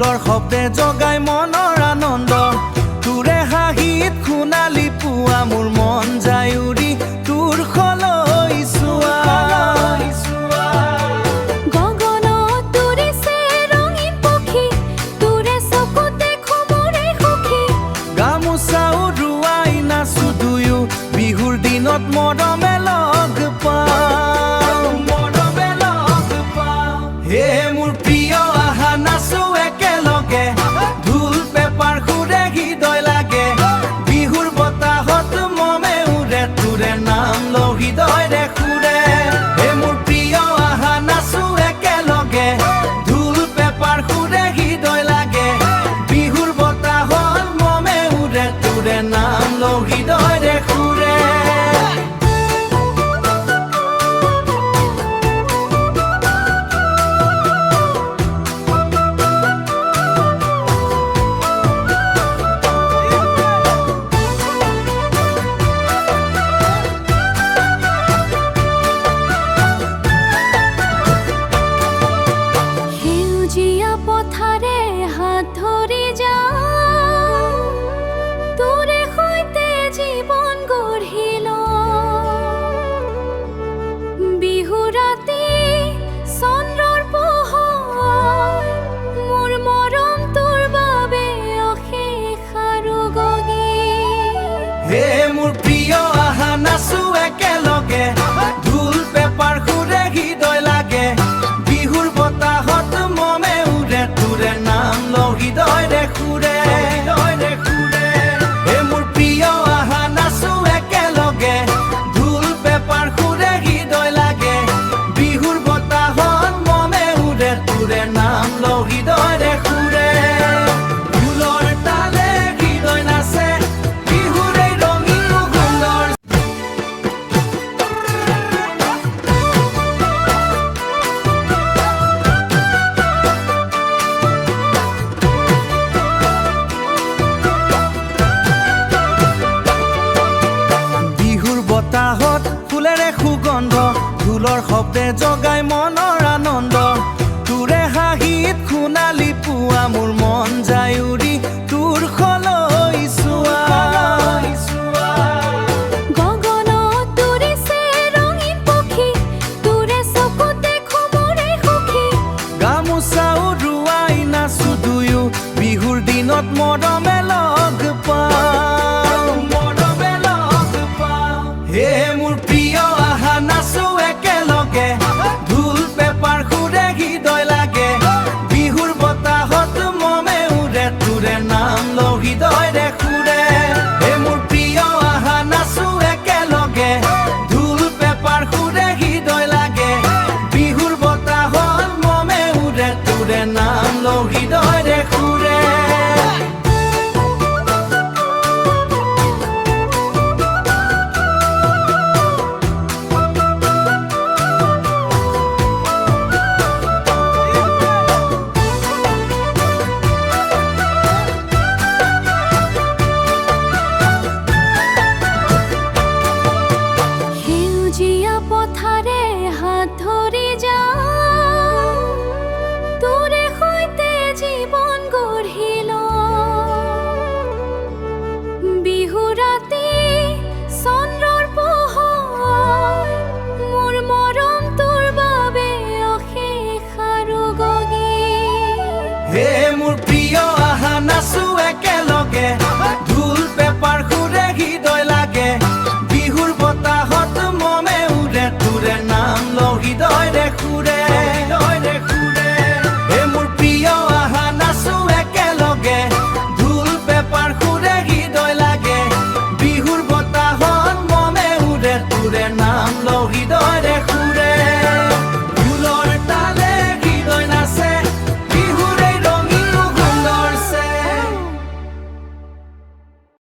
ঢোলৰ শব্দে জগাই মনৰ আনন্দ তোৰে হাঁহিত সোণালী পুৱা মোৰ মন যায় উৰি তোৰ খলৈ চোৱা গগনত উৰিছে ৰঙীন পক্ষী তোৰে চকুত দেখো মোৰে সুখী গামোচা উৰুৱাই নাচো দুয়ো বিহুৰ দিনত মৰমে লগ পাওঁ হে মোৰ প্ৰিয় আহা নাচো একেলগে ঢোল পেপাৰ সুৰে হৃদয় লাগে বিহুৰ বতাহত মমে উৰে তোৰে নাম লওঁ হৃদয়ৰে সুৰে হে মোৰ প্ৰিয় আহা নাচো একেলগে ঢোল পেপাৰ সুৰে হৃদয় লাগে বিহুৰ বতাহত মমে উৰে তোৰে নাম লওঁ হৃদয়ৰে সুৰে পথাৰে হাত ধৰি যাওঁ তোৰে সৈতে জীৱন গঢ়ি লওঁ বিহু ৰাতি চন্দ্ৰৰ পোহৰ মোৰ মৰম তোৰ বাবে অশেষ আৰু গগীত হে মোৰ প্ৰিয় আহা নাচো একেলগে ঢোল পেপাৰ সুৰে হৃদয় লাগে বিহুৰ বতাহত মমে উৰে তোৰে নাম লওঁ হৃদয়ৰে সুৰে হে মোৰ প্ৰিয় আহা নাচো একেলগে ঢোল পেপাৰ সুৰে হৃদয় লাগে বিহুৰ বতাহত মমে উৰে তোৰে নাম লওঁ হৃদয়ৰে সুৰে ঢোলৰ তালে হৃদয় নাচে বিহুৰ এই ৰঙীন সুন্দৰ বিহুৰ বতাহত ফুলেৰে সুগন্ধ ঢোলৰ শব্দে জগাই মনৰ আনন্দ তোৰে হাঁহিত সোণালী পুৱা মোৰ মন যায় উৰি তোৰ খলৈ চোৱা গগনত উৰিছে ৰঙীন পক্ষী তোৰে চকুত দেখো মোৰে সুখী গামোচা উৰুৱাই নাচো দুয়ো বিহুৰ দিনত মৰমে লগ পাওঁ হে মোৰ প্ৰিয় আহা নাচো একেলগে ঢোল পেপাৰ সুৰে হৃদয় লাগে বিহুৰ বতাহত মমে উৰে তোৰে নাম লওঁ হৃদয়ৰে সুৰে হে মোৰ প্ৰিয় আহা নাচো একেলগে ঢোল পেপাৰ সুৰে হৃদয় লাগে বিহুৰ বতাহত মমে উৰে তোৰে নাম লওঁ হৃদয়ৰে সুৰে সেউজীয়া পথাৰে হাত ধৰি যাওঁ তোৰে সৈতে জীৱন গঢ়ি লওঁ বিহু ৰাতি চন্দ্ৰৰ পোহৰ মোৰ মৰম তোৰ বাবে অশেষ আৰু গগীত হে মোৰ প্ৰিয় আহা নাচো একেলগে ঢোল পেপাৰ সুৰে হৃদয়